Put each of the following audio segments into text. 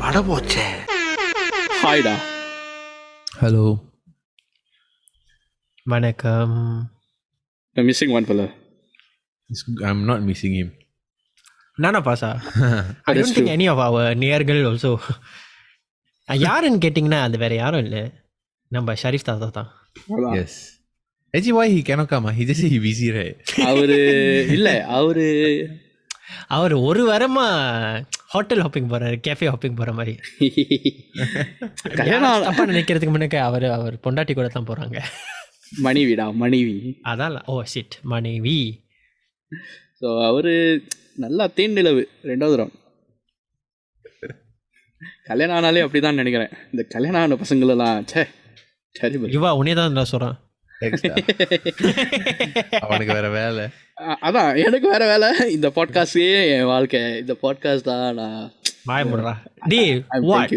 பட போச்சே. ஹாய்டா. ஹலோ வணக்கம். Missing one fellow. I'm not missing him. நானா பாசா? I don't think any of our நேயர்கள் also. யாருன்னு கேட்டிங்கன்னா அது வேற யாரும் இல்லை, நம்ம ஷரீஃப் தாத்தா தான். Yes. Actually, why he cannot come? He just say he busy, right? அவர் ஒரு வாரமா ஹோட்டல் ஹாப்பிங் போறாரு, கேஃபே ஹாப்பிங் போற மாதிரி. தப்பா நினைக்கிறதுக்கு முன்னாடி அவர் பொண்டாட்டி கூட தான் போறாங்க. மனைவி அதான். ஓ ஷிட், மனைவி. ஸோ அவரு நல்லா தேனிலவு 2வது ரவுண்ட். கல்யாணம் ஆனாலே அப்படிதான் நினைக்கிறேன். இந்த கல்யாணம் ஆன பசங்களெல்லாம் சரி இவா உன்னே தான் நான் சொல்றேன். அவனுக்கு வேற வேலை. அதான் எனக்கு வேற வேலை. இந்த பாட்காஸ்டே என் வாழ்க்கை. இந்த பாட்காஸ்ட் தான் நான் வாய முடுறா. டே what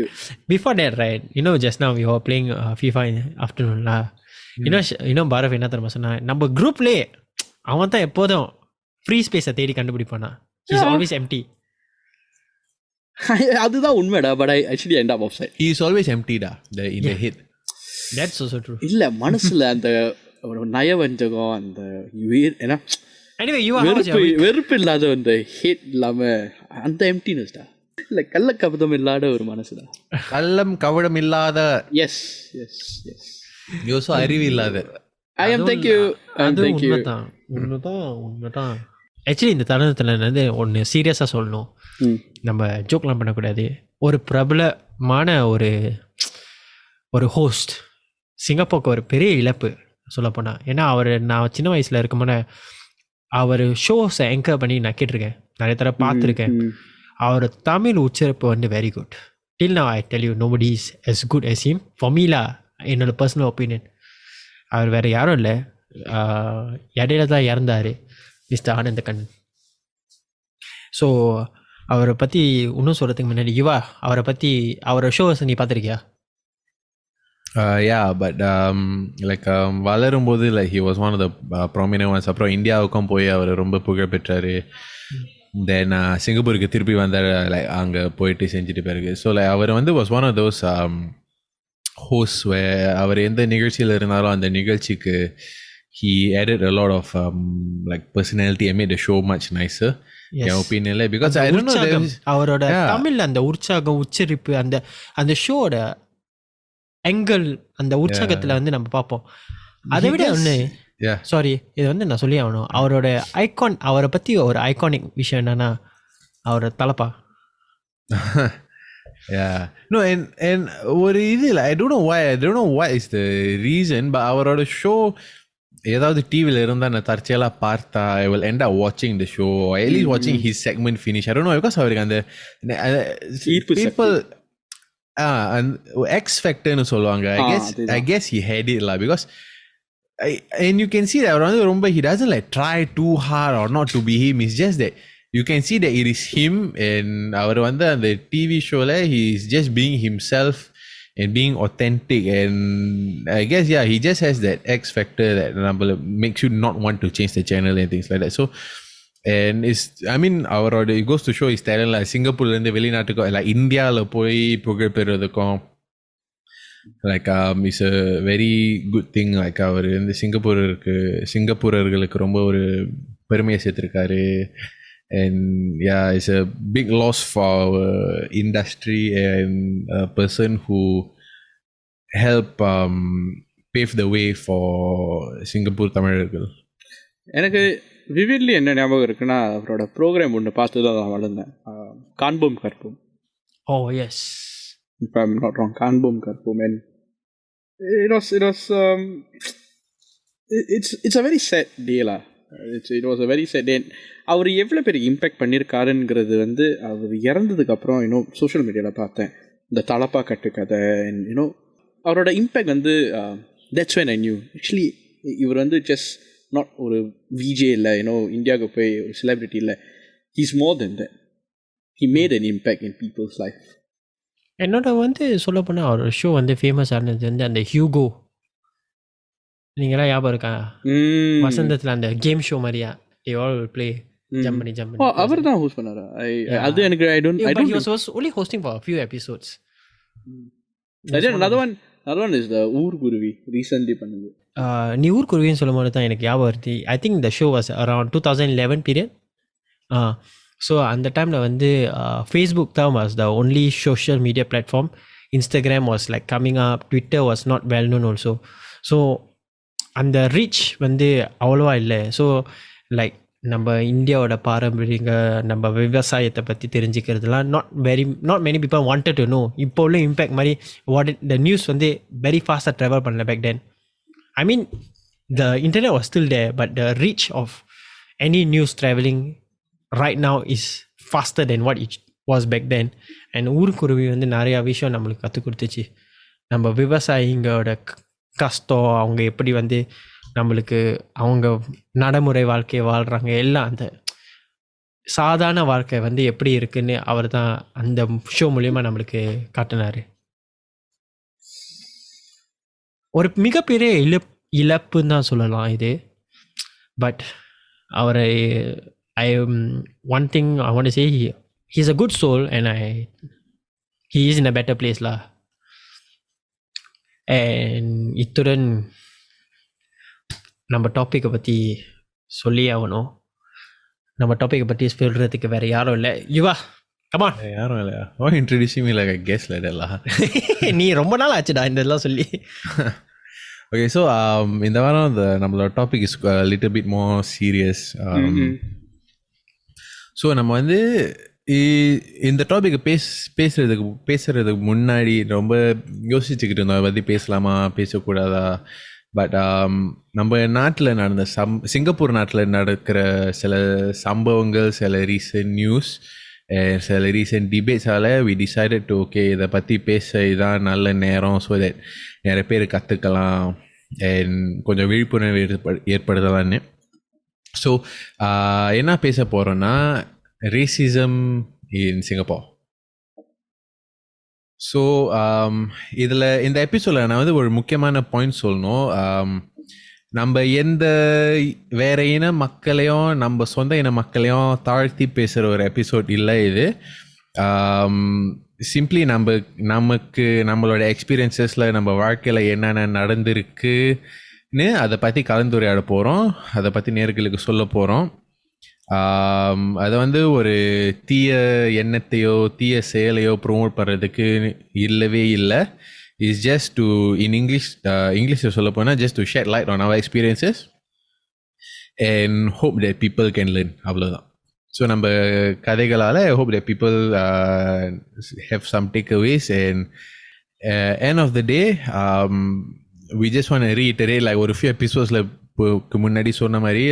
before that, right, just now we were playing FIFA in afternoon la. பாரவ் என்ன தெரியுமா சொன்னா, நம்ம குரூப்லே அவன் தான் எப்போதும் ஃப்ரீ ஸ்பேஸை தேடி கண்டுபிடிப்பானா. he is always empty. அதுதான் உண்மைடா. But I actually end up offside. He is always empty da in the head. That's also true. இல்ல மனசுல அந்த நயவஞ்சகம், அந்த ஏன்னா anyway you are வெறுப்பு இல்லாத அந்த ஹேட் இல்லாம அந்த எம்டினஸ்டா. இல்ல கள்ளக்கபதம் இல்லாத ஒரு மனசுடா. கள்ளம் கவடம் இல்லாத. S S S. யோசோ அறிவு இல்லாத. I am thank you. உண்மைதான். ஆக்சுவலி இந்த தருணத்தில் வந்து ஒன்று சீரியஸாக சொல்லணும். நம்ம ஜோக்லாம் பண்ணக்கூடாது. ஒரு பிரபலமான ஒரு ஹோஸ்ட் சிங்கப்பூருக்கு ஒரு பெரிய இழப்பு சொல்லப்போனால். ஏன்னா நான் சின்ன வயசில் இருக்கும்போது அவர் ஷோஸை என்கர் பண்ணி நான் கேட்டிருக்கேன், நிறைய தடவை பார்த்துருக்கேன். அவர் தமிழ் உச்சரிப்பு வந்து very good. Till now I tell you nobody is as good as him for me லா, என்னோட பர்சனல் ஒப்பீனியன். அவர் வேறு யாரும் இல்லை, இடையில தான் இறந்தார், மிஸ்டர் ஆனந்த கண்ணன். ஸோ அவரை பற்றி இன்னும் சொல்கிறதுக்கு முன்னாடி அவரை ஷோஸ் நீ பார்த்துருக்கியா? Yeah, but வளரும்போது he was one of the prominent ones. அப்புறம் இந்தியாவுக்கும் போய் அவர் ரொம்ப புகழ் பெற்றார். தென் சிங்கப்பூருக்கு திருப்பி வந்தார், அங்கே போயிட்டு செஞ்சுட்டு பிறகு. ஸோ அவர் வந்து was one of those hosts where அவர் எந்த நிகழ்ச்சியில் இருந்தாலும் அந்த நிகழ்ச்சிக்கு he added a lot of personality and made the show much nicer. என் ஒப்பீனியன்ல. பிகாஸ் I don't know, அவரோட தமிழ் அந்த உற்சாகம், உச்சரிப்பு, அந்த ஷோட எங்கல், அந்த உற்சாகத்தில் வந்து நம்ம பார்ப்போம். அதை விட ஒன்று, சாரி இது வந்து நான் சொல்லி ஆகணும், அவரோட அவரை பற்றி ஒரு ஐகானிக் விஷயம் என்னன்னா அவரோட தலப்பா. No, and ஒரு இது இல்லை, I don't know what is the reason, but அவரோட ஷோ ஏதாவது டிவியில் இருந்தால் நான் தற்செயலாக பார்த்தா I will end up watching the show, or at least watching his segment finish. I don't know, because அவருக்கு அந்த people X factor னு சொல்லுவாங்க. I guess he had it lah, because and you can see that அவர் வந்து ரொம்ப he doesn't try too hard or not to be him. It's just that you can see that it is him, and அவர் வந்து அந்த TV ஷோல he is just being himself and being authentic, and I guess he just has that X factor that makes you not want to change the channel and things like that. So and it's, I mean, அவரோட it goes to show his talent. சிங்கப்பூர்லேருந்து வெளிநாட்டுக்கும் இந்தியாவில் போய் புகழ் பெறுவதுக்கும் it's a very good thing. அவர் வந்து சிங்கப்பூரர்களுக்கு ரொம்ப ஒரு பெருமையை சேர்த்துருக்காரு. And it's a big loss for our industry, and a person who helped pave the way for Singapore தமிழர்கள். எனக்கு விவிட்லி என்ன ஞாபகம் இருக்குன்னா, அவரோட ப்ரோக்ராம் ஒன்று பார்த்து தான் நான் வளர்ந்தேன். காண்போம் கற்போம். ஓ S, if I'm not wrong, காண்போம் கற்போம். And it's a very sad day lah. It was a very sad day. அவர் எவ்வளோ பெரிய இம்பேக்ட் பண்ணியிருக்காருங்கிறது வந்து அவர் இறந்ததுக்கப்புறம் சோஷியல் மீடியாவில் பார்த்தேன். இந்த தலப்பா கட்டு கதை, அவரோட இம்பேக்ட் வந்து that's when I knew actually இவர் வந்து just not ஒரு விஜே இல்லை, இந்தியாவுக்கு போய் ஒரு செலிபிரிட்டி இல்லை. He's more than that. He made an impact in people's life. என்னோட வந்து சொல்ல போனால் அவர் ஷோ வந்து ஃபேமஸ் ஆனது வந்து அந்த ஹியூகோ, நீங்களாம் ஞாபகம் இருக்கா? வசந்தத்தில் அந்த கேம் ஷோ மாதிரியா they all will play. Jump பண்ணி அவர் தான் ஹோஸ்ட் பண்ணாரா? அது எனக்கு I don't but he was only hosting for a few episodes. another one is the ஊர் குருவி recently பண்ணது. நீ ஊர் குருவின்னு சொல்லும்போது தான் எனக்கு ஞாபகம் வருது. I think the show was around 2011 period. So அந்த டைமில் வந்து Facebook தான் was the only social media platform. Instagram was like coming up, Twitter was not well known also. So அந்த ரீச் வந்து அவ்வளோவா இல்லை. ஸோ லைக் நம்ம இந்தியாவோட பாரம்பரியங்க நம்ம விவசாயத்தை பற்றி தெரிஞ்சுக்கிறதுலாம் not many people wanted to know. இப்போ உள்ள இம்பேக்ட் மாதிரி the நியூஸ் வந்து வெரி ஃபாஸ்ட்டாக ட்ராவல் பண்ணல back then. I mean the internet was still there, but the reach of any news traveling right now is faster than what it was back then. And ஊருக்குருவி வந்து நிறையா விஷயம் நம்மளுக்கு கற்றுக் கொடுத்துச்சு. நம்ம விவசாயிங்களோட கஷ்டம், அவங்க எப்படி வந்து நம்மளுக்கு அவங்க நடைமுறை வாழ்க்கையை வாழ்கிறாங்க, எல்லாம் அந்த சாதாரண வாழ்க்கை வந்து எப்படி இருக்குன்னு அவர் தான் அந்த ஷோ மூலயமா நம்மளுக்கு காட்டினார். ஒரு மிகப்பெரிய இழப்புன்னு தான் சொல்லலாம் இது. பட் அவரை one thing I want to say, he's a good soul and he is in a better place lah. And இத்துடன் நம்ம டாப்பிக்கை பற்றி சொல்லி ஆகணும். நம்ம டாப்பிக்கை பற்றி சொல்கிறதுக்கு வேறு யாரும் இல்லை. யுவா come on. யாரும் இல்லையா? why introducing me like a guest like that lah? நீ ரொம்ப நாள் ஆச்சுடா இதெல்லாம் சொல்லி. Okay, so இந்த வாரம் நம்மளோட topic is little bit more serious. So நம்ம வந்து இந்த டாபிக் பேசுறதுக்கு முன்னாடி ரொம்ப யோசிச்சுக்கிட்டு இருந்தோம், அதை பற்றி பேசலாமா பேசக்கூடாதா. பட் நம்ம நாட்டில் நடந்த சிங்கப்பூர் நாட்டில் நடக்கிற சில சம்பவங்கள், சில ரீசன்ட் நியூஸ், சில ரீசன்ட் டிபேட்ஸால் வி டிசைடட் டு ஓகே இதை பற்றி பேச இதான் நல்ல நேரம். ஸோ தட் நிறைய பேர் கற்றுக்கலாம் அண்ட் கொஞ்சம் விழிப்புணர்வு ஏற்படுத்தலான்னு. ஸோ என்ன பேச போகிறோன்னா ரேசிசம் இன் சிங்கப்பூர். ஸோ இதில் இந்த எபிசோடில் நான் வந்து ஒரு முக்கியமான பாயிண்ட் சொல்லணும். நம்ம எந்த வேற இன மக்களையும் நம்ம சொந்த இன மக்களையும் தாழ்த்தி பேசுகிற ஒரு எபிசோட் இல்லை இது. சிம்ப்ளி நமக்கு நம்மளோட எக்ஸ்பீரியன்ஸஸில் நம்ம வாழ்க்கையில் என்னென்ன நடந்திருக்குன்னு அதை பற்றி கலந்துரையாட போகிறோம், அதை பற்றி நேர்களுக்கு சொல்ல போகிறோம். அதை வந்து ஒரு தீய எண்ணத்தையோ தீய செயலையோ ப்ரொமோட் பண்ணுறதுக்கு இல்லவே இல்லை. இட்ஸ் ஜஸ்ட் டு இங்கிலீஷில் சொல்ல போனால் just to share light on our experiences and hope that people can learn, அவ்வளோதான். ஸோ நம்ம கதைகளால் hope that people have some takeaways and end of the day we just want to reiterate like ஒரு few episodes முன்னாடி சொன்ன மாதிரி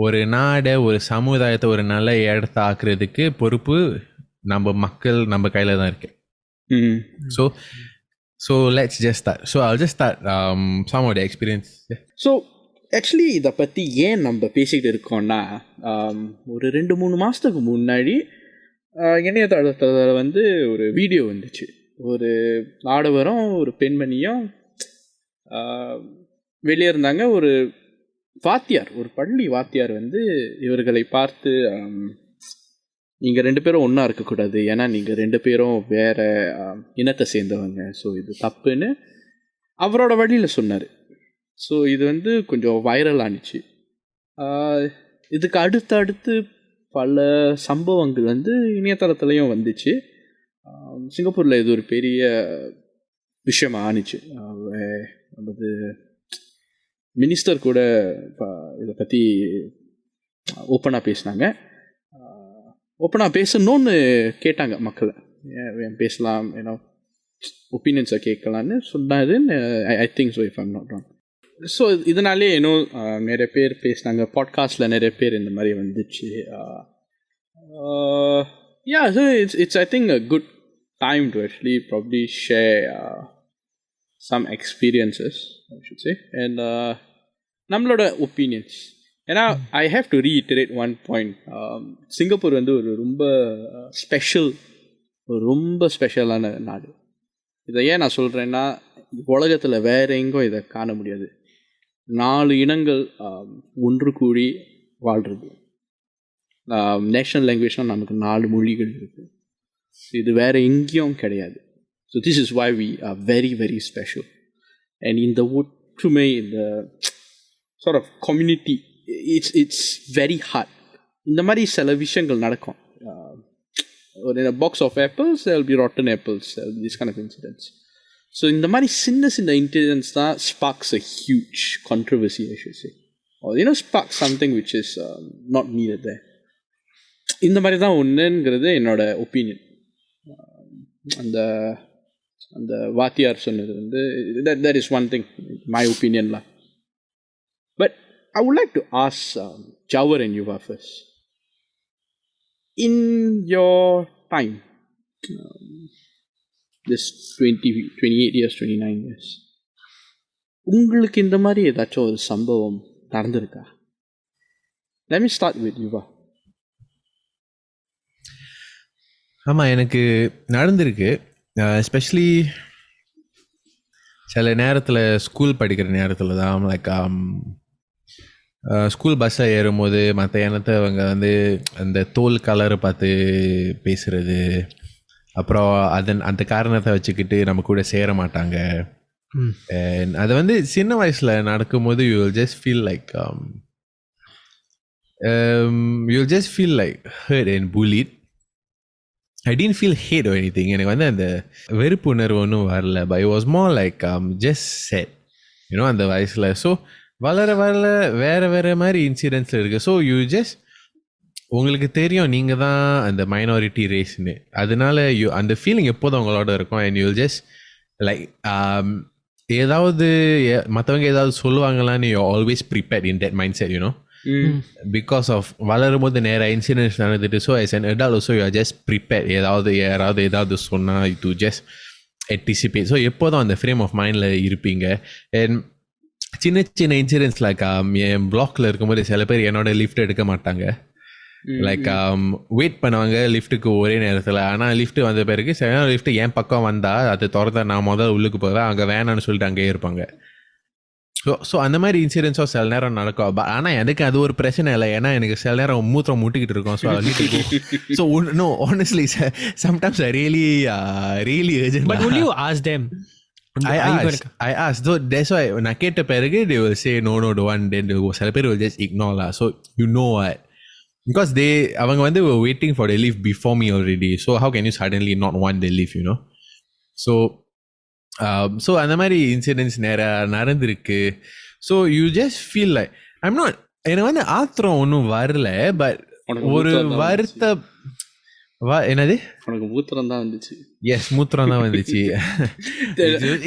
ஒரு நாடை ஒரு சமுதாயத்தை ஒரு நல்ல இடத்த ஆக்குறதுக்கு பொறுப்பு நம்ம மக்கள் நம்ம கையில் தான் இருக்கு. So let's just start. So I'll just start some of the experience. So actually இதை பற்றி ஏன் நம்ம பேசிக்கிட்டு இருக்கோம்னா, ஒரு 2-3 மாதத்துக்கு முன்னாடி இணையதளத்தில் வந்து ஒரு வீடியோ வந்துச்சு. ஒரு ஆடவரும் ஒரு பெண்மணியும் வெளியே இருந்தாங்க. ஒரு வாத்தியார், ஒரு பள்ளி வாத்தியார் வந்து இவர்களை பார்த்து, நீங்கள் 2 பேரும் ஒன்றா இருக்கக்கூடாது, ஏன்னா நீங்கள் 2 பேரும் வேறு இனத்தை சேர்ந்தவங்க, ஸோ இது தப்புன்னு அவரோட வழியில் சொன்னார். ஸோ இது வந்து கொஞ்சம் வைரல் ஆனிச்சு. இதுக்கு அடுத்து பல சம்பவங்கள் வந்து இணையதளத்துலேயும் வந்துச்சு. சிங்கப்பூரில் இது ஒரு பெரிய விஷயம் ஆனிச்சு. நமது மினிஸ்டர் கூட இதை பற்றி ஓப்பனாக பேசினாங்க. ஓப்பனாக பேசணுன்னு கேட்டாங்க மக்களை, ஏன் பேசலாம், ஏன்னா ஒப்பீனியன்ஸை கேட்கலான்னு சொன்னாதுன்னு I think so, if I'm not wrong. So இதனாலே இன்னும் நிறைய பேர் பேசினாங்க, பாட்காஸ்டில் நிறைய பேர் இந்த மாதிரி வந்துச்சு. So it's I think a good time to actually probably share some experiences, I should say, and நம்மளோட ஒப்பீனியன்ஸ். ஏன்னா I have to reiterate one point. Singapore வந்து ஒரு ரொம்ப ஸ்பெஷலான நாடு. இதை ஏன் நான் சொல்கிறேன்னா, உலகத்தில் வேற எங்கும் இதை காண முடியாது. 4 இனங்கள் ஒன்று கூடி வாழ்கிறது. நேஷ்னல் லாங்குவேஜ்னால் நமக்கு 4 மொழிகள் இருக்குது. இது வேறு எங்கேயும் கிடையாது. So this is why we are very very special. And இந்த ஒற்றுமை, இந்த sort of community, it's very hard. இந்த மாதிரி சில விஷயங்கள் நடக்கும். in a box of apples there will be rotten apples, these kind of incidents. So இந்த மாதிரி சின்ன incidents தான் sparks a huge controversy, I should say, or sparks something which is not needed there. இந்த மாதிரி தான் ஒன்றுங்கிறது என்னோட opinion. அந்த வாத்தியார் சொன்னது வந்து that is one thing, my opinion lah. But I would like to ask Jawar and Yuva first. In your time, this 28 years, 29 years, உங்களுக்கு இந்த மாதிரி ஏதாச்சும் ஒரு சம்பவம் நடந்திருக்கா? Let me start with Yuva. ஆமாம், எனக்கு நடந்திருக்கு. எஸ்பெஷலி சில நேரத்தில் ஸ்கூல் படிக்கிற நேரத்தில் தான் லைக் ஸ்கூல் பஸ்ஸில் ஏறும்போது மற்ற இனத்தை அவங்க வந்து அந்த தோல் கலரை பார்த்து பேசுகிறது, அப்புறம் அந்த காரணத்தை வச்சுக்கிட்டு நம்ம கூட சேர மாட்டாங்க. அது வந்து சின்ன வயசில் நடக்கும்போது you will just feel like hurt and bullied. I didn't feel hate or anything. எனக்கு வந்து அந்த வெறுப்பு உணர்வு ஒன்றும் வரல. But it was more like just sad, அந்த வயசில். ஸோ வளர வேறு மாதிரி இன்சிடென்ட்ஸ் இருக்குது. ஸோ யூ ஜஸ்ட் உங்களுக்கு தெரியும் நீங்கள் தான் அந்த மைனாரிட்டி ரேஸ்ன்னு, அதனால அந்த ஃபீலிங் எப்போதும் உங்களோட இருக்கும். அண்ட் யூ ஜஸ்ட் லைக் ஏதாவது மற்றவங்க ஏதாவது சொல்லுவாங்களான்னு you always prepared in that mindset, because of வளரும் போது நேராக இன்சிடென்ட்ஸ் நடந்துட்டு. So as an adult also you are just prepared. ஏதாவது சொன்னால் டு ஜஸ்ட் anticipate. ஸோ எப்போதும் அந்த ஃப்ரேம் ஆஃப் மைண்டில் இருப்பீங்க. அண்ட் சின்ன இன்சிடென்ட்ஸ் லைக் என் பிளாக்ல இருக்கும்போது சில பேர் என்னோட லிஃப்ட் எடுக்க மாட்டாங்க. லைக் வெயிட் பண்ணுவாங்க லிஃப்ட்டுக்கு ஒரே நேரத்தில். ஆனால் லிஃப்ட் வந்த பிறகு சில லிஃப்ட் என் பக்கம் வந்தால் அது திறந்தா நான் முதல்ல உள்ளுக்கு போவேன், அங்கே வேணான்னு சொல்லிட்டு அங்கேயே இருப்பாங்க. ஸோ அந்த மாதிரி இன்சிடென்ட்ஸும் சில நேரம் நடக்கும். ஆனால் எனக்கு அது ஒரு பிரச்சனை இல்லை, ஏன்னா எனக்கு சில நேரம் மூத்திரம் முட்டிக்கிட்டு இருக்கோம். So so no honestly sometimes I really urgent. But will you ask them? I asked. So that's why நான் கேட்ட பிறகு they will say no don't want. Then சில பேர் will just ignore lah. So you know what, because அவங்க வந்து were waiting for the lift before me already. So how can you suddenly not want the lift, so அந்த மாதிரி incidents நடந்திருக்கு. So you just feel like எனக்கு வந்து ஆத்திரம் ஒன்றும் வரல, பட் ஒரு வருத்த என்னது உனக்கு மூத்திரம் தான் வந்துச்சு. எஸ், மூத்திரம் தான் வந்துச்சு.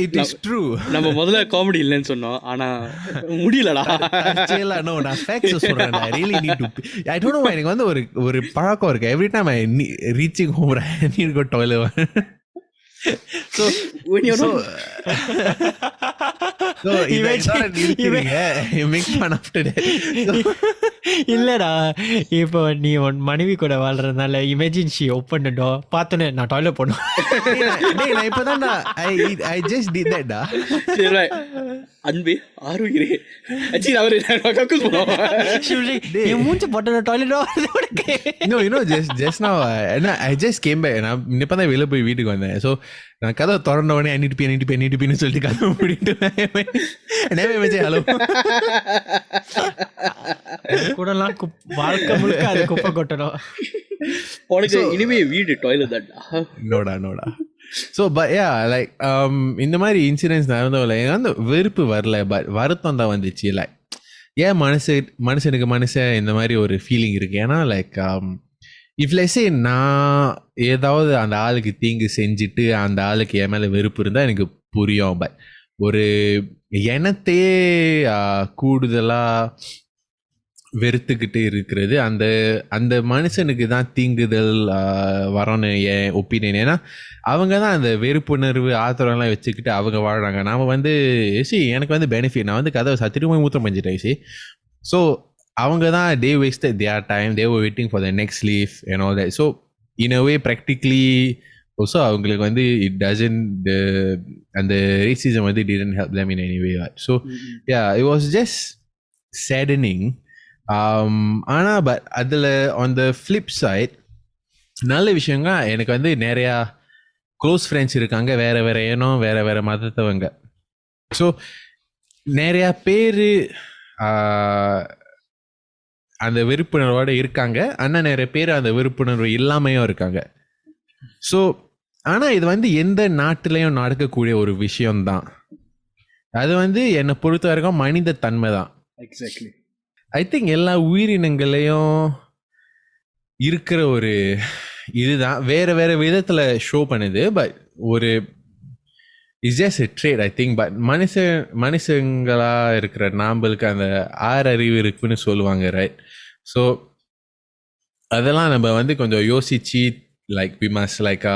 It is true. நம்ம முதல்ல காமெடி இல்லைன்னு சொன்னோம், ஆனா முடியலடா. நோ, நான் ஃபேக்ட்ஸ் சொல்றேன். I really need to. I don't know, எனக்கு வந்து ஒரு பழக்கம் இருக்கு. Every time I reaching home I need go toilet. So when you're so you make fun after that. இல்லடா, இப்போ நீ உன் மனைவி கூட வாழ்றதுனால imagine she open the door, பார்த்தனே நான் டாய்லெட் போணும். டேய் நான் இப்போதான் I just did that டா. சரி அன்பே ஆறுகிறே அச்சி அவரே கக்கூஸ் போறோம். நீ மூஞ்சி போட்டன டாய்லெட் ஓடுறதுக்கு. No, just now I just came back. நான் இப்போதான் வெளிய போய் வீட்டுக்கு வந்தேன். ஸோ நான் கதை திறந்த உடனே அன்னிட்டு சொல்லிட்டு கதை முடிட்டு ஹலோ கூடலாம் வாழ்க்கை முழுக்க அது குப்பை கொட்டணும். உனக்கு இனிமே வீடு டாய்லெட் தான். நோடா. ஸோ பட் யா லைக் இந்த மாதிரி இன்சிடென்ட்ஸ் நடந்தவில்லை. எனக்கு வந்து வெறுப்பு வரல, பட் வருத்தம் தான் வந்துச்சு. லைக் ஏன் மனுஷனுக்கு இந்த மாதிரி ஒரு ஃபீலிங் இருக்கு. ஏன்னா லைக் இஃப் லெட்ஸே நான் ஏதாவது அந்த ஆளுக்கு தீங்கு செஞ்சுட்டு அந்த ஆளுக்கு என் மேலே வெறுப்பு இருந்தால் எனக்கு புரியும். பட் ஒரு இனத்தையே கூடுதலாக வெறுத்துக்கிட்டு இருக்கிறது அந்த மனுஷனுக்கு தான் தீங்குதல் வரணும் என் ஒப்பீனியன். ஏன்னா அவங்க தான் அந்த வெறுப்புணர்வு ஆத்திரம்லாம் வச்சுக்கிட்டு அவங்க வாழ்கிறாங்க. நாம் வந்து எனக்கு வந்து பெனிஃபிட், நான் வந்து கதவை திரும்ப மூத்திரம் பண்ணிட்டேன். ஸோ அவங்க தான் they wasted their time, they were waiting for the next leaf and all that. So in a way practically also அவங்களுக்கு வந்து it doesn't அந்த racism வந்து didn't help them in any way. So yeah, it was just saddening. ஆனால் but அதில் on the flip side நல்ல விஷயங்க எனக்கு வந்து நிறையா க்ளோஸ் ஃப்ரெண்ட்ஸ் இருக்காங்க, வேறு வேறு ஏனோ வேறு வேறு மதத்தவங்க. ஸோ நிறையா பேர் அந்த விருப்புணர்வோடு இருக்காங்க, ஆனால் நிறைய பேர் அந்த விருப்புணர்வு இல்லாமையும் இருக்காங்க. ஸோ ஆனால் இது வந்து எந்த நாட்டிலையும் நடக்கக்கூடிய ஒரு விஷயம்தான். அது வந்து என்னை பொறுத்த வரைக்கும் மனித தன்மை தான். எக்ஸாக்ட்லி. ஐ திங்க் எல்லா உயிரினங்களையும் இருக்கிற ஒரு இதுதான், வேறு வேறு விதத்தில் ஷோ பண்ணுது. பட் ஒரு it's just a trade I think. But மனுஷங்களாக இருக்கிற நாம்பளுக்கு அந்த அறிவு இருக்குன்னு சொல்லுவாங்க, ரைட்? ஸோ அதெல்லாம் நம்ம வந்து கொஞ்சம் யோசிச்சு like we must like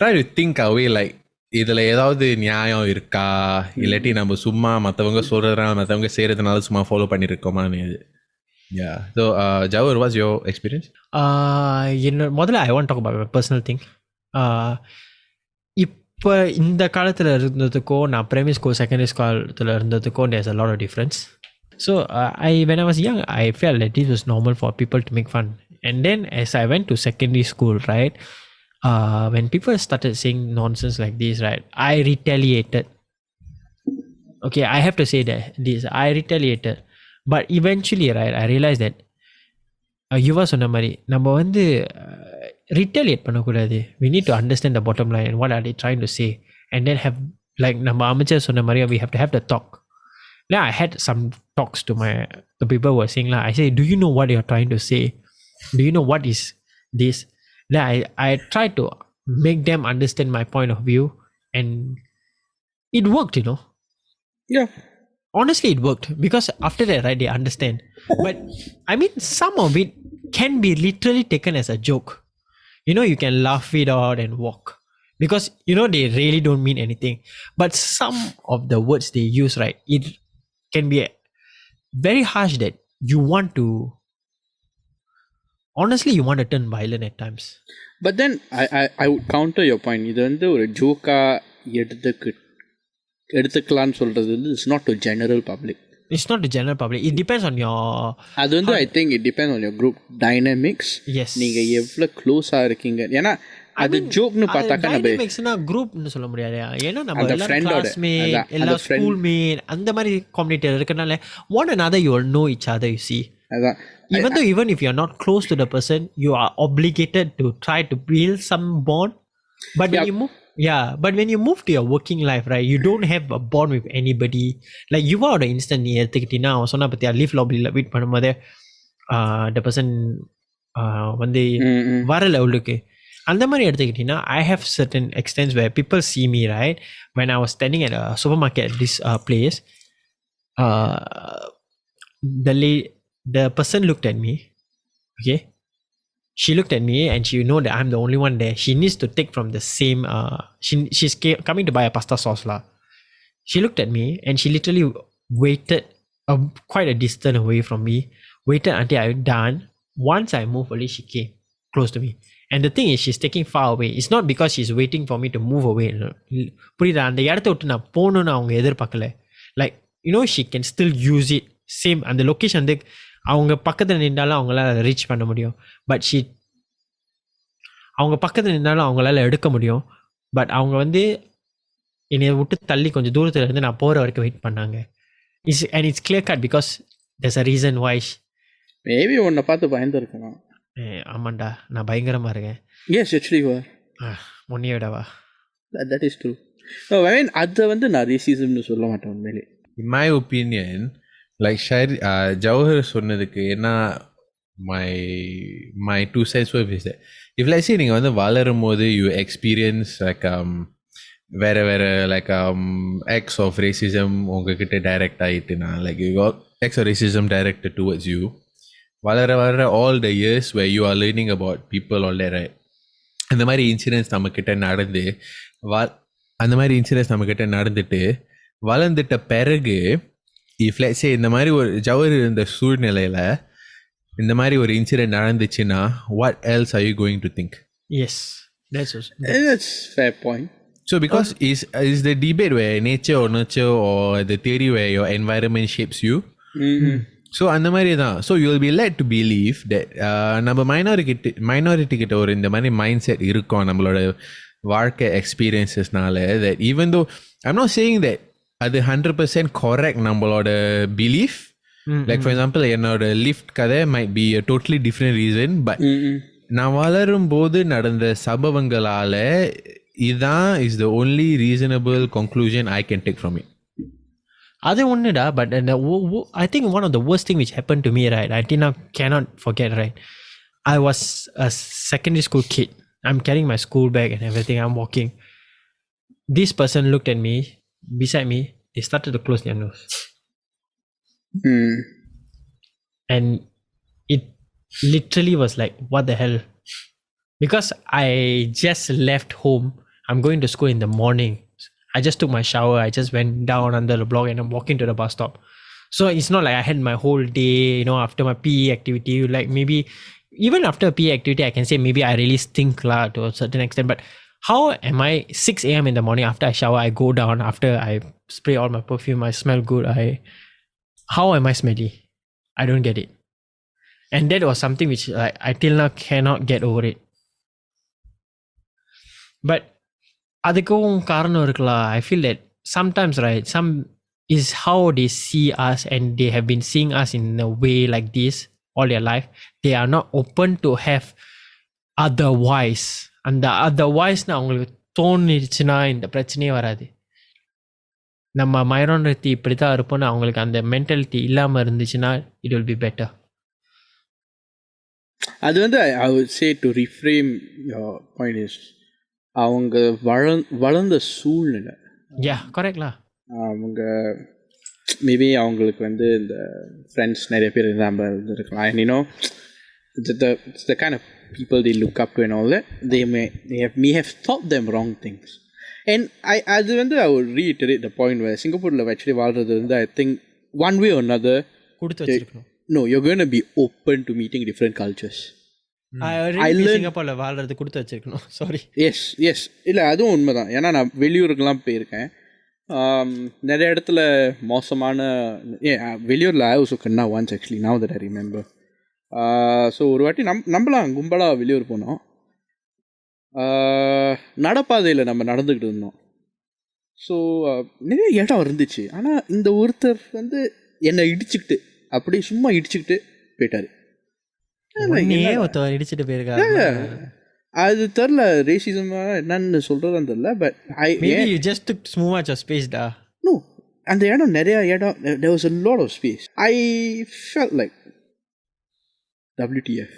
try to think away like இதில் ஏதாவது நியாயம் இருக்கா, இல்லாட்டி நம்ம சும்மா மற்றவங்க சொல்கிறதுனால மற்றவங்க செய்கிறதுனால சும்மா ஃபாலோ பண்ணியிருக்கோமான்னு. யா. ஸோ ஜவர், வாட்ஸ் யோர் எக்ஸ்பீரியன்ஸ்? முதல்ல I want talk about personal thing. இப்போ இந்த காலத்தில் இருந்ததுக்கும் நான் பிரைமரி ஸ்கூல் செகண்டரி ஸ்கூலத்தில் இருந்ததுக்கும் there's a lot of difference. So when I was young, I felt that this was normal for people to make fun. And then as I went to secondary school, right, when people started saying nonsense like this, right, I retaliated. Okay, I have to say that I retaliated. But eventually, right, I realized that யுவா சொன்ன மாதிரி நம்ம வந்து retaliate பண்ணக்கூடாது. we need to understand the bottom line and what are they trying to say, and then have like நம்ம அமைச்சர் சொன்ன மாதிரி we have to have the talk. Now I had some talks to the people who were saying like, I say, do you know what you're trying to say? Do you know what is this? Then I tried to make them understand my point of view, and it worked, you know. Yeah. Honestly, it worked because after that, right, they understand. But I mean, some of it can be literally taken as a joke. You know, you can laugh it out and walk because, you know, they really don't mean anything. But some of the words they use, right, it can be very harsh that you want to, honestly, you want to turn violent at times. But then I would counter your point. இது வந்து ஒரு ஜோக்கா எடுத்துக்கலான்னு சொல்றது வந்து it's not to general public. It's not the general public. It depends on your... அது வந்து I think it depends on your group dynamics. Yes. நீங்கள் எவ்வளோ க்ளோஸாக இருக்கீங்க. ஏன்னா அது ஜோக்னு பார்த்தாக்கா நம்ம டைனமிக்ஸ்னா குரூப்னு சொல்ல முடியாது. ஏன்னா நம்ம அந்த எல்லாம் ஃப்ரெண்டோட கிளாஸ்மேட் எல்லா ஸ்கூல் மேட் அந்த மாதிரி கம்யூனிட்டியில் இருக்கனால one another you will know each other, you see. அதான் Even if you are not close to the person, you are obligated to try to build some bond. But when you move to your working life, right, you don't have a bond with anybody. Like you are the instant நீ எடுத்துக்கிட்டீங்கன்னா அவன் சொன்னா பத்தியா leaf லாபியில் wait பண்ணும்போது the person வந்து வரல உள்ளுக்கு அந்த மாதிரி எடுத்துக்கிட்டீங்கன்னா I have certain extents where people see me, right, when I was standing at a supermarket at this place, the person looked at me, okay. She looked at me and she know that I'm the only one there. She needs to take from the same she's coming to buy a pasta sauce lah. She looked at me and she literally waited quite a distance away from me, waited until I done. Once I moved away, she came close to me. And the thing is, she's taking far away. It's not because she's waiting for me to move away. புரியுதா? அந்த இடத்த விட்டு நான் போகணும்னு அவங்க எதிர்பார்க்கல. Like, you know, she can still use it. Same அந்த location வந்து அவங்க பக்கத்தில் நின்றாலும் அவங்களால ரீச் பண்ண முடியும். பட் அவங்க பக்கத்தில் நின்றாலும் அவங்களால எடுக்க முடியும். பட் அவங்க வந்து என்னை விட்டு தள்ளி கொஞ்சம் தூரத்தில் இருந்து நான் போகிற வரைக்கும் வெயிட் பண்ணாங்க. And it's clear cut because there's a reason why. Maybe உன்னை பார்த்து பயந்துருக்கலாம். ஆமாண்டா, நான் பயங்கரமாக இருக்கேன். எஸ் ஆக்சுவலி முன்னைய விடவா? That is true. I mean அதை வந்து நான் ரேசிசம்னு சொல்ல மாட்டேன் உண்மையிலே. In my opinion, like Jawahar சொன்னதுக்கு என்ன my 2 cents worth is that if let's say நீங்கள் வந்து வளரும் போது you experience like வேற like acts of racism உங்ககிட்ட direct ஆகிட்டுனா like you got acts of racism directed towards you, வளர all the years where you are learning about people all that, right, அந்த மாதிரி incidents நம்மக்கிட்ட நடந்துட்டு வளர்ந்துட்ட பிறகு if let's say இந்த மாதிரி ஒரு ஜவர் இந்த சூழ்நிலையில் இந்த மாதிரி ஒரு இன்சிடென்ட் நடந்துச்சுன்னா what else are you going to think? Yes, that's fair point. So because is the debate where nature or nurture or the theory where your environment shapes you. So அந்த மாதிரி தான். So you will be led to believe that நம்ம minority கிட்ட ஒரு இந்த மாதிரி mindset இருக்கும் நம்மளோட வாழ்க்கை எக்ஸ்பீரியன்ஸஸ்னால, that even though I'm not saying that அது 100% கரெக்ட் நம்மளோட பிலீஃப். லைக் ஃபார் எக்ஸாம்பிள் என்னோட லிஃப்ட் கதை might be a totally different reason, but நான் வளரும் போது நடந்த சம்பவங்களால இதுதான் is the only reasonable conclusion I can take from it. அது ஒன்றுடா. But I think one of the worst thing which happened to me, right, I cannot forget, right, I was a secondary school kid. I'm carrying my school bag and everything. I'm walking. This person looked at me, beside me, they started to close their nose. And it literally was like, what the hell? Because I just left home. I'm going to school in the morning. I just took my shower. I just went down under the block and I'm walking to the bus stop. So it's not like I had my whole day, after my PE activity. Like maybe even after a PE activity, I can say maybe I really stink to a certain extent. But how am I 6 a.m. in the morning after I shower, I go down, after I spray all my perfume, I smell good. How am I smelly? I don't get it. And that was something which I till now cannot get over it. But அதுக்கும் காரணம் இருக்கலாம். I feel that sometimes, right, some is how they see us and they have been seeing us in a way like this all their life. They are not open to have otherwise. அந்த otherwise-னா அவங்களுக்கு தோணிடுச்சுன்னா இந்த பிரச்சனையே வராது. நம்ம minority இப்படி தான் இருப்போம்னு அவங்களுக்கு அந்த மென்டாலிட்டி இல்லாமல் இருந்துச்சுன்னா it will be better. அது வந்து I would say to reframe your point is அவங்க வளர்ந்த சூழ்நிலை. கரெக்ட்லா. அவங்க மேபி அவங்களுக்கு வந்து இந்த ஃப்ரெண்ட்ஸ் நிறைய பேர் இருந்தாமல் இருந்திருக்கலாம். And the kind of people they look up to and all that, they may have taught them wrong things. And அது வந்து I would reiterate the point where சிங்கப்பூரில் ஆக்சுவலி வாழ்றது வந்து I think one way or another கொடுத்து வச்சிருக்கணும். No, you're going to be open to meeting different cultures. சிங்கப்பூரில் வாழ்றது கொடுத்து வச்சிருக்கணும். சாரி. எஸ் இல்லை அதுவும் உண்மைதான். ஏன்னா நான் வெளியூருக்கெல்லாம் போயிருக்கேன். நிறைய இடத்துல மோசமான வெளியூரில் I also kena once actually, now that I remember. So ஒரு வாட்டி நம்மளாம் கும்பலாக வெளியூர் போனோம். நடப்பாதையில் நம்ம நடந்துக்கிட்டு இருந்தோம். ஸோ நிறைய இடம் இருந்துச்சு. ஆனால் இந்த ஒருத்தர் வந்து என்னை இடிச்சுக்கிட்டு அப்படியே சும்மா இடிச்சுக்கிட்டு போயிட்டாரு. இடிச்சுட்டு போயிருக்காரு. அது தெரில ரேசிசம் என்னன்னு சொல்றதுன்னு தெரியல. But you just took too much of space da. No, அந்த இடம் நிறைய இடம், there was a lot of space. I felt like WTF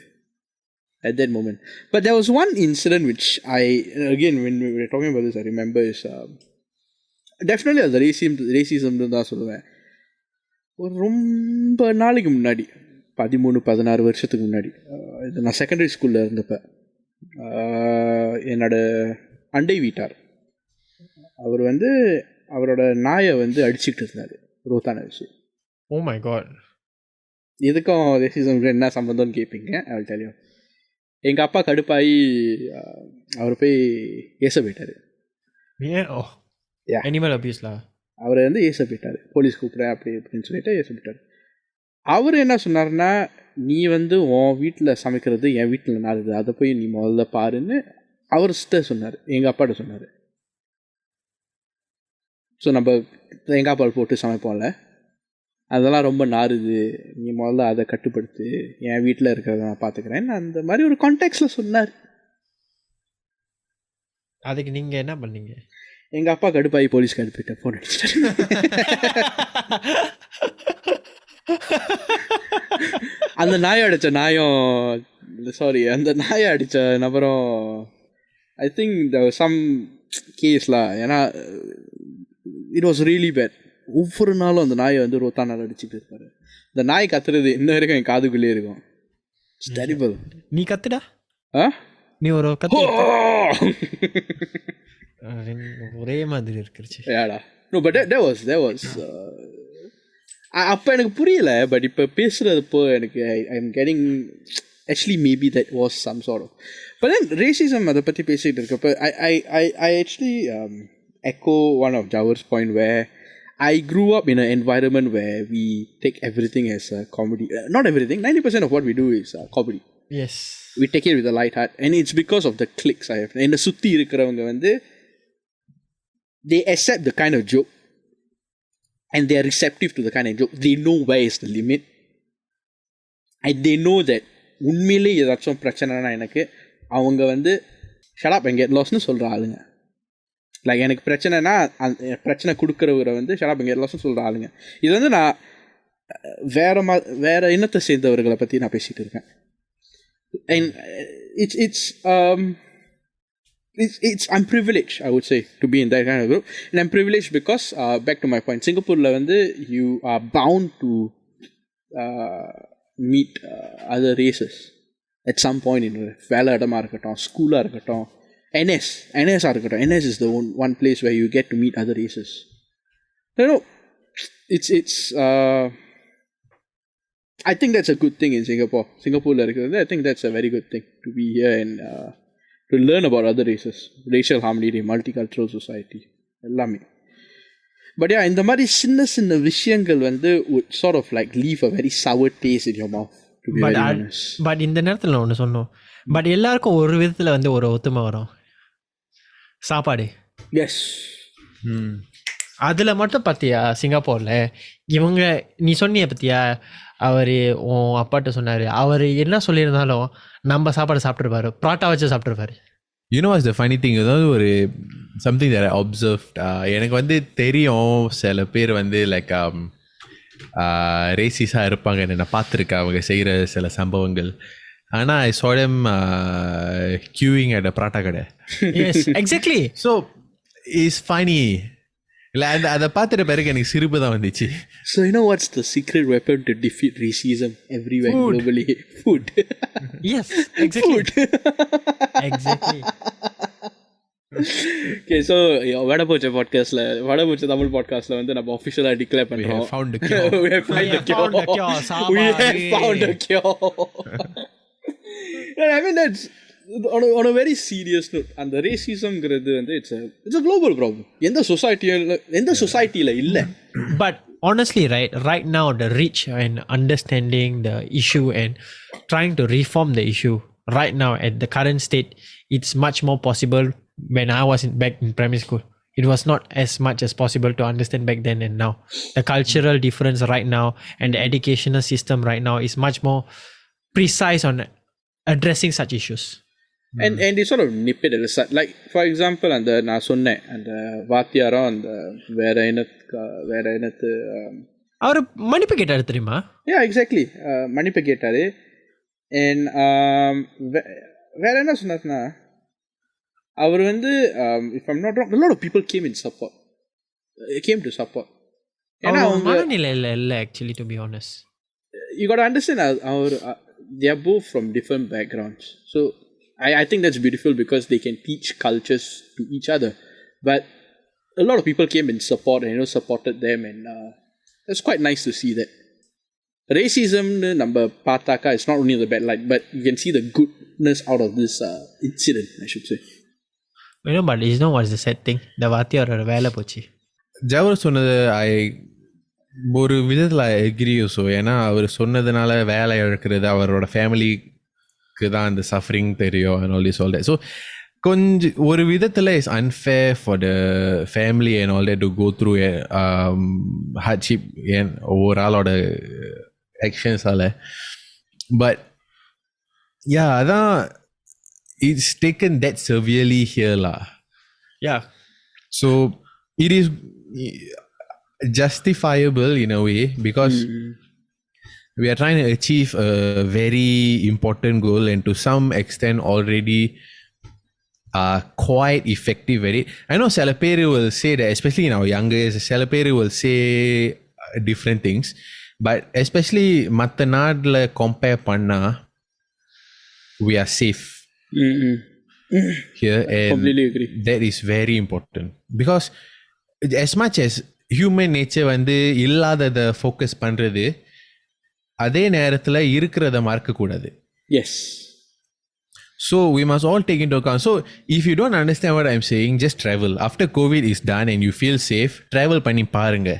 at that moment. But there was one incident which again when we were talking about this, I remember is definitely the racism தான் சொல்லுவேன். ஒரு ரொம்ப நாளைக்கு முன்னாடி 13-16 வருஷத்துக்கு முன்னாடி இது நான் செகண்டரி ஸ்கூலில் இருந்தப்போ என்னோட அண்டை வீட்டார் அவர் வந்து அவரோட நாயை வந்து அடிச்சுக்கிட்டு இருந்தார் ரோத்தான வச்சு. Oh my god. இதுக்கும் ரேசிசம் என்ன சம்பந்தம்னு கேட்பீங்க. I will tell you. எங்கள் அப்பா கடுப்பாகி அவர் போய் ஏச போயிட்டார். அனிமல் அபியூஸ்லாம் அவர் வந்து ஏச போயிட்டார். போலீஸ் கூப்பிட்றேன் அப்படி அப்படின்னு சொல்லிட்டு ஏச போயிட்டார். அவர் என்ன சொன்னார்னா, நீ வந்து உன் வீட்டில் சமைக்கிறது என் வீட்டில் நாடுது, அதை போய் நீ முதல்ல பாருன்னு அவர்கிட்ட சொன்னார். எங்கள் அப்பாட்ட சொன்னார். ஸோ நம்ம தேங்காய் பால் போட்டு சமைப்போம்ல, அதெல்லாம் ரொம்ப நாறுது, நீ முதல்ல அதை கட்டுப்படுத்து, என் வீட்டில் இருக்கிறத நான் பார்த்துக்கிறேன், அந்த மாதிரி ஒரு கான்டெக்ட்ஸில் சொன்னார். அதுக்கு நீங்கள் என்ன பண்ணீங்க? எங்கள் அப்பா கடுப்பாகி போலீஸ்க்கு அனுப்பிட்டேன், ஃபோன் அடிச்சிட்டாரு. அந்த நாயை அடித்த நாயும் அந்த நாயை அடித்த நபரும் ஐ திங்க் சம் கேஸ்லாம். ஏன்னா இட் வாஸ் ரியலி பேட். ஒவ்வொரு நாளும் அந்த நாயை வந்து ரோத்தானால் அடிச்சுட்டு இருப்பாரு. இந்த நாய் கத்துறது இன்ன வரைக்கும் என் காதுக்குள்ளே இருக்கும். It's terrible. நீ கத்துடா. நீ ஒரு கத்து ஒரே மாதிரி இருக்குச்சு. ஏடா நோ பட் தேர் வாஸ் அப்போ எனக்கு புரியல. பட் இப்போ பேசுகிறப்போ எனக்கு I am getting actually maybe that was some sort of. But then racism அதை பற்றி பேசிகிட்டு இருக்கப்போ I actually echo one of Jawar's point where I grew up in an environment where we take everything as a comedy. Not everything. 90% of what we do is comedy. Yes. We take it with a light heart, and it's because of the cliques I have. And the சுத்தி இருக்கிறவங்க வந்து they accept the kind of joke, and they are receptive to the kind of joke. They know where is the limit, and they know that உண்மையிலே ஏதாச்சும் பிரச்சனைனா எனக்கு அவங்க வந்து shut up and get lostனு சொல்கிற ஆளுங்க. லைக் எனக்கு பிரச்சனைனா பிரச்சனை கொடுக்குறவரை வந்து shut up and get lostனு சொல்கிற ஆளுங்க. இது வந்து நான் வேறு இனத்தை சேர்ந்தவர்களை பற்றி நான் பேசிகிட்டு இருக்கேன். And it's I'm privileged, I would say, to be in that kind of group. And I'm privileged because, back to my point, Singapore வந்து you are bound to meet other races at some point in வேலை இடமா இருக்கட்டும், ஸ்கூலாக இருக்கட்டும், NS இருக்கட்டும். NS is the one place where you get to meet other races. You know, it's I think that's a good thing in Singapore. I think that's a very good thing to be here and to learn about other races, racial harmony, multicultural society, எல்லாமே. But yeah, இந்த மாதிரி சின்ன விஷயங்கள் வந்து would sort of like leave a very sour taste in your mouth, to be very honest. But இந்த நேரத்தில் ஒன்று சொன்னோம், பட் எல்லாருக்கும் ஒரு விதத்தில் வந்து ஒரு ஒத்துமை வரும், சாப்பாடு. Yes. அதில் மட்டும் பார்த்தியா சிங்கப்பூரில் இவங்க நீ சொன்னிய பார்த்தியா, அவர் உன் அப்பாட்ட சொன்னார், அவர் என்ன சொல்லியிருந்தாலும் நம்ம சாப்பாடு சாப்பிட்ருப்பாரு, பரோட்டா வச்சு சாப்பிட்ருப்பாரு. You know what's the funny thing? ஏதாவது ஒரு something that I observed, எனக்கு வந்து தெரியும் சில பேர் வந்து லைக் ரேசிஸாக இருப்பாங்கன்னு நான் பார்த்துருக்கேன் அவங்க செய்கிற சில சம்பவங்கள். ஆனால் I saw them queuing at a parotta கடை. Yes, exactly. So it's funny. இல்லை அதை பார்த்துட்ட பிறகு எனக்கு சிரிப்பு தான் வந்துச்சு. So you know what's the secret weapon to defeat racism everywhere globally? Food. Yes, exactly. Food. Exactly. Okay, so வடபூச்ச பாட்காஸ்ட்ல வடபூச்ச தமிழ் பாட்காஸ்ட்ல வந்து நம்ம ஆஃபிஷியலா டிக்ளேர் பண்றோம். We have found the cure. We have found the cure. We have found the cure. I mean that's on a very serious note. And the racismங்கிறது வந்து it's a global problem. எந்த சொசைட்டில இல்ல. But honestly, right now the reach and understanding the issue and trying to reform the issue right now at the current state, it's much more possible. When I was back in primary school, it was not as much as possible to understand back then and now. The cultural difference right now and the educational system right now is much more precise on addressing such issues. And they sort of nip it at the start. Like for example, and நான் சொன்னேன் அந்த வாத்தியாரம் அந்த வேற இனத்து அவர் மன்னிப்பு கேட்டாரு தெரியுமா? Yeah, exactly. மன்னிப்பு கேட்டாரு. And வேற என்ன சொன்னார்னா அவர் வந்து if I'm not wrong, a lot of people came to support. ஏன்னா அவங்க மனநிலையில இல்லை actually, to be honest. You got to understand they are both from different backgrounds. So I think that's beautiful because they can teach cultures to each other. But a lot of people came and supported them, and it's quite nice to see that. Racism number pataka is not only the bad light, but you can see the goodness out of this incident, I should say. You know, but you know what's the sad thing? The vaatiyar வேலை போச்சு. ஜவர் சொன்னது ஒரு விதத்தில் agri so ஏன்னா அவர் சொன்னதுனால வேலை இழக்கிறது அவரோட ஃபேமிலிக்கு தான் அந்த சஃபரிங் தெரியும் and all this all that. So கொஞ்சம் ஒரு விதத்தில் it's unfair for the family and all that to go through hardship ஒவ்வொரு ஆளோட ஆக்ஷன்ஸால். பட் யா அதான் it's taken that severely here lah. Yeah. So it is justifiable in a way because we are trying to achieve a very important goal and to some extent already quite effective at it. I know Salapere will say that, especially in our younger years, Salapere will say different things, but especially matta naadla compare panna, we are safe here, and completely agree. that is very important because as much as human nature வந்து இல்லாததை focus பண்ணுறது, அதே நேரத்தில் இருக்கிறத மறக்கக்கூடாது. Yes. So we must all take into account. So if you don't understand what I'm saying, just travel. After COVID is done and you feel safe, travel பண்ணி பாருங்க.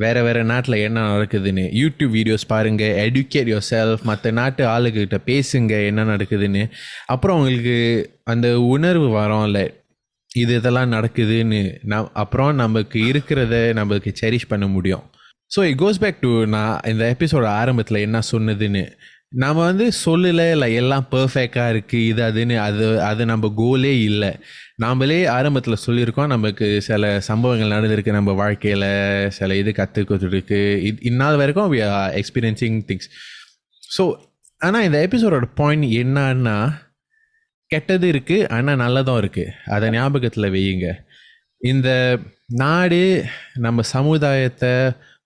வேற நாட்டில் என்ன நடக்குதுன்னு யூடியூப் வீடியோஸ் பாருங்க, educate yourself, மற்ற நாட்டு ஆளுகிட்ட பேசுங்க என்ன நடக்குதுன்னு. அப்புறம் உங்களுக்கு அந்த உணர்வு வரும்ல, இதெல்லாம் நடக்குதுன்னு. அப்புறம் நமக்கு இருக்கிறத நமக்கு செரிஷ் பண்ண முடியும். So it goes back to நான் இந்த எபிசோட ஆரம்பத்தில் என்ன சொன்னதுன்னு. நம்ம சொல்லலை இல்லை எல்லாம் பர்ஃபெக்டாக இருக்குது இது அதுன்னு. அது நம்ம கோலே இல்லை. நாமளே ஆரம்பத்தில் சொல்லியிருக்கோம், நமக்கு சில சம்பவங்கள் நடந்திருக்கு நம்ம வாழ்க்கையில், சில இது கற்றுக்கிட்டு இந்நாள் வரைக்கும் we are experiencing things. So ஆனால் இந்த எபிசோடோட பாயிண்ட் என்னன்னா, கெட்டது இருக்குது ஆனால் நல்லதும் இருக்குது. அதை ஞாபகத்தில் வையுங்க. இந்த நாடு நம்ம சமுதாயத்தை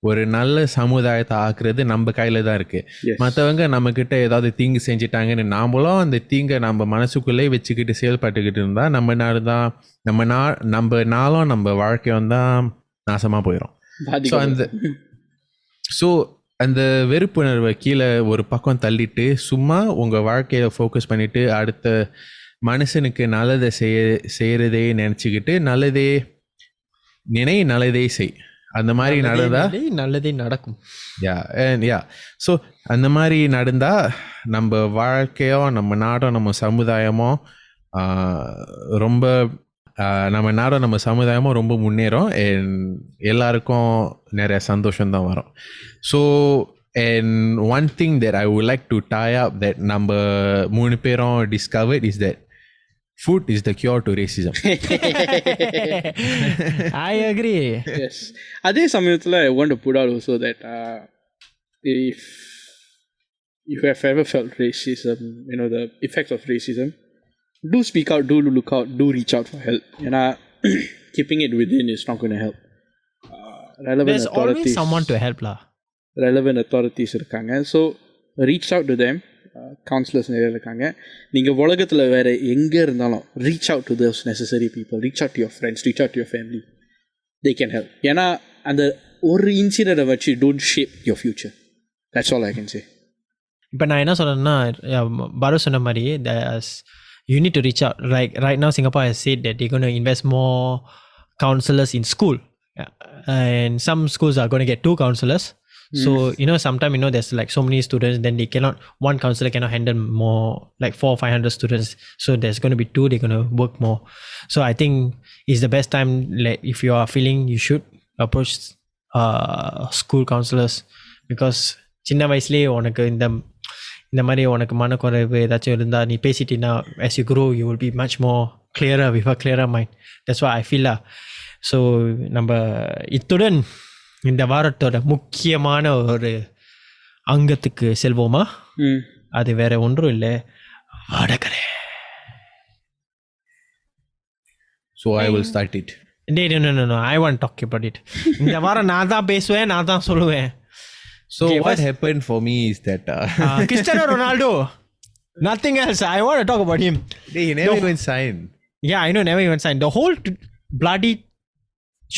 ஒரு நல்ல சமுதாயத்தை ஆக்குறது நம்ம கையில் தான் இருக்குது. மற்றவங்க நம்மக்கிட்ட ஏதாவது தீங்கு செஞ்சிட்டாங்கன்னு நாமளும் அந்த தீங்கை நம்ம மனசுக்குள்ளே வச்சுக்கிட்டு செயல்பட்டுக்கிட்டு இருந்தால் நம்ம நாடு தான் நம்ம நாளும் நம்ம வாழ்க்கையும் தான் நாசமாக போயிடும். ஸோ அந்த வெறுப்புணர்வை கீழே ஒரு பக்கம் தள்ளிட்டு சும்மா உங்கள் வாழ்க்கையை ஃபோக்கஸ் பண்ணிவிட்டு அடுத்த மனுஷனுக்கு நல்லதை செய்கிறதே நினச்சிக்கிட்டு நல்லதே செய். அந்த மாதிரி நடந்தா நல்லதே நடக்கும். யா ஸோ அந்த மாதிரி நடந்தால் நம்ம வாழ்க்கையோ நம்ம நாடோ நம்ம சமுதாயமோ ரொம்ப நம்ம நாடோ நம்ம சமுதாயமோ ரொம்ப முன்னேறும். எல்லாருக்கும் நிறைய சந்தோஷம்தான் வரும். So and one thing that I would like to tie up that நம்ம 3 பேரும் discovered is that food is the cure to racism. I agree. Yes. அதே சமயத்தில் I want to put out also that if you have ever felt racism, the effects of racism, do speak out, do look out, do reach out for help. Keeping it within is not going to help. Relevant There's authorities, always someone to help lah. Relevant authorities இருக்காங்க. So reach out to them. Counsellors நிறைய இருக்காங்க. நீங்கள் உலகத்தில் வேறு எங்கே இருந்தாலும் reach out to those necessary people. Reach out to your friends, reach out to your family. They can help. ஏன்னா அந்த ஒரு இன்சிடென்ட்டை வச்சு don't shape your future. That's all I can say. இப்போ நான் என்ன சொல்கிறேன்னா, பாரு சொன்ன மாதிரி you need to reach out. Like right now Singapore has said that they're going to invest more counselors in school. And some schools are going to get 2 counselors. So sometimes there's like so many students, then they cannot, one counselor cannot handle more, like 400 or 500 students, so there's going to be 2, they're going to work more. So I think it's the best time, like if you are feeling, you should approach school counselors, because சின்ன வயசுலேயே உனக்கு இந்த மாதிரி உனக்கு மனக்குறைவு ஏதாச்சும் இருந்தால் நீ பேசிட்டீங்கன்னா, as you grow you will be much more clearer, with a clearer mind. That's what I feel lah. So நம்ம இத்துடன் இந்த வாரத்தோட முக்கியமான ஒரு அங்கத்துக்கு செல்வோமா? அது வேற ஒன்றும் இல்லை, வடகரை. So I will start it. No, I want to talk about it. இந்த வாரம் நான் தான் பேசுவேன், நான் தான் சொல்லுவேன். So okay, what happened for me is that Cristiano Ronaldo, nothing else. I want to talk about him. He never even signed. Yeah, I know, never even signed. The whole bloody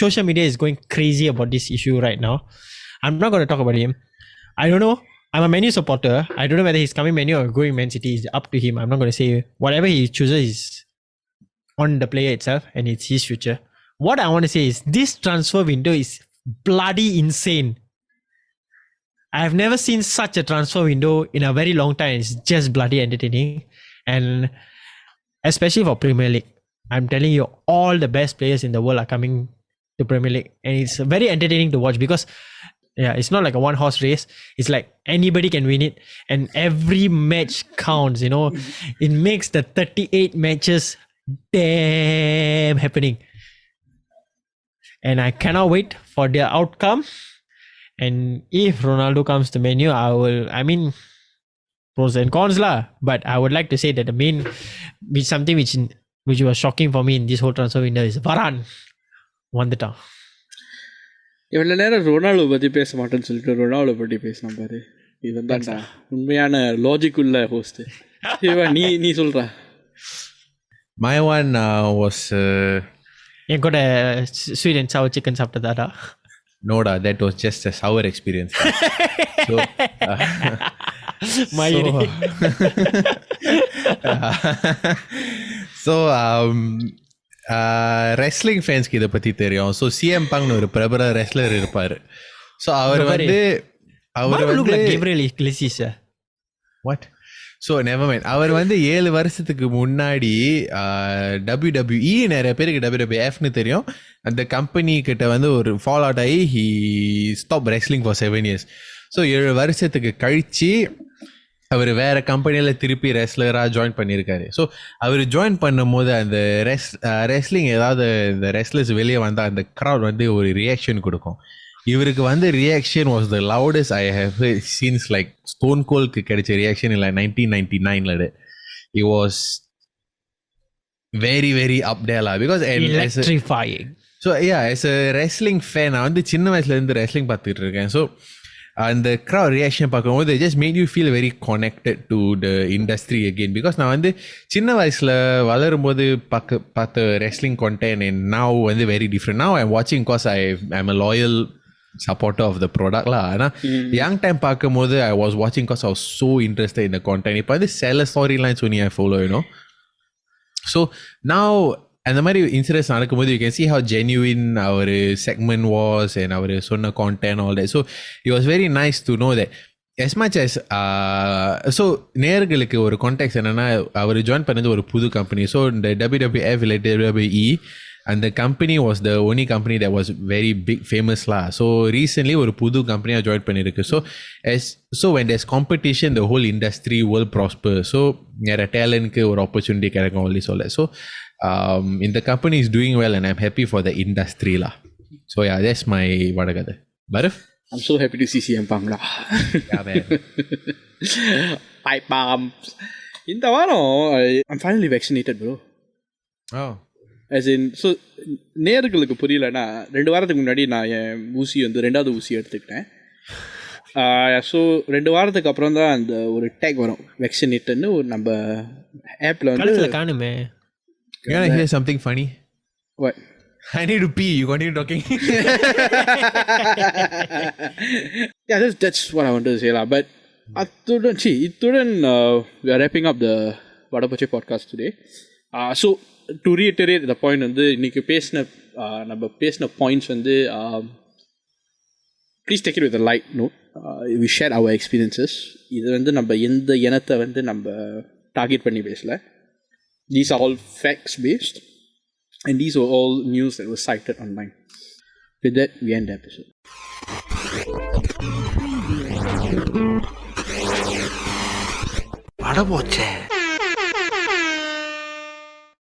social media is going crazy about this issue right now. I'm not going to talk about him. I don't know. I'm a Man U supporter. I don't know whether he's coming Man U or going Man City. It's up to him. I'm not going to say whatever he chooses is on the player itself, and it's his future. What I want to say is this transfer window is bloody insane. I have never seen such a transfer window in a very long time. It's just bloody entertaining, and especially for Premier League. I'm telling you, all the best players in the world are coming to Premier League, and it's very entertaining to watch because it's not like a one horse race. It's like anybody can win it, and every match counts. It makes the 38 matches damn happening, and I cannot wait for their outcome. And if Ronaldo comes to Man U, I mean pros and cons lah, but I would like to say that the main something which was shocking for me in this whole transfer window is Varane வந்துட்டான். இவ்வளோ நேரம் Ronaldo பற்றி பேச மாட்டேன்னு சொல்லிட்டு Ronaldo பற்றி பேசினா பாரு, இவன் தான்டா உண்மையான லாஜிக் உள்ள ஹோஸ்ட். நீ சொல்கிறா. My one was என் கூட ஸ்வீட் அண்ட் சவர் சிக்கன் சாப்பிட்டதாடா? No, that was just a sour experience. So மயிரி. ஸோ ரெஸ்லிங் ஃபேன்ஸ்க்கு இதை பற்றி தெரியும். ஸோ சிஎம் பங்க்னு ஒரு பிரபல ரெஸ்லர் இருப்பார். ஸோ அவர் வந்து Gabriel Iglesias. What so never mind. அவர் வந்து 7 வருஷத்துக்கு முன்னாடி WWE, நிறைய பேருக்கு WWFன்னு தெரியும், அந்த கம்பெனி கிட்ட வந்து ஒரு ஃபாலோ அவுட் ஆகி he stop wrestling for 7 years. So 7 வருஷத்துக்கு கழித்து அவர் வேறு கம்பெனியில் திருப்பி ரெஸ்லராக ஜாயின் பண்ணியிருக்காரு. ஸோ அவர் ஜாயின் பண்ணும் போது அந்த ரெஸ்லிங் ஏதாவது இந்த ரெஸ்லர்ஸ் வெளியே வந்தால் அந்த க்ரௌட் வந்து ஒரு ரியாக்ஷன் கொடுக்கும். இவருக்கு வந்து reaction was the loudest I have seen. Like stone கோல்க்கு கிடைச்ச ரியாக்ஷன் இல்லை 1999. It was very very up டேலா because electrifying. So as a wrestling fan நான் வந்து சின்ன வயசுலேருந்து ரெஸ்லிங் பார்த்துட்டு இருக்கேன். ஸோ அந்த க்ரௌட் ரியாக்ஷன் பார்க்கும்போது they just made you feel very connected to the industry again. because நான் வந்து சின்ன வயசில் வளரும்போது பார்த்த wrestling content and now வந்து very different. Now I'm watching because I'm a loyal supporter of the product lah. ஆனால் young time பார்க்கும்போது I was watching because I was so interested in the content. இப்போ வந்து சில storylines only I follow, you know. So now அந்த மாதிரி incidents நடக்கும்போது you can see how genuine our segment was and our சொன்ன content all that. So it was very nice to know that as much as so நேர்களுக்கு ஒரு contact என்னன்னா, அவர் join பண்ணது ஒரு புது கம்பெனி. ஸோ இந்த WWF இல்லை WWE அந்த company was the only company that was very big famous lah. So recently ஒரு புது கம்பெனியாக ஜாயின் பண்ணியிருக்கு. So when there's competition the whole industry will prosper. So நிறைய டேலண்ட்க்கு ஒரு ஆப்பர்ச்சுனிட்டி கிடைக்கும் only சொல்ல. ஸோ இந்த company is doing well and I'm happy for the industry lah. So yeah, that's my vadakada. Barif? I'm so happy to see CM Punk lah. Yeah, man. Pipe bombs. இந்த வாரம் I'm finally vaccinated bro. Oh. As in, so நேர்களுக்கு புரியலன்னா 2 வாரத்துக்கு முன்னாடி நான் என் ஊசி வந்து 2வது ஊசி எடுத்துக்கிட்டேன். ஸோ 2 வாரத்துக்கு அப்புறம் தான் அந்த ஒரு டேக் வரும் வேக்சினேட்டட்னு ஒரு நம்ம ஆப்பில் வந்து காணுமே. You want to hear something funny? What? I need to pee. You continue talking. Yeah, that's what I wanted to say lah. But இத்துடன் we are wrapping up the Vadapache podcast today. So to reiterate the point வந்து இன்னைக்கு நம்ம பேசின points வந்து please take it with a light note. We share our experiences. இது வந்து நம்ம எந்த இனத்தை வந்து நம்ம டார்கெட் பண்ணி பேசல. These are all facts based and these are all news that were cited online. With that, we end the episode. Vadapache.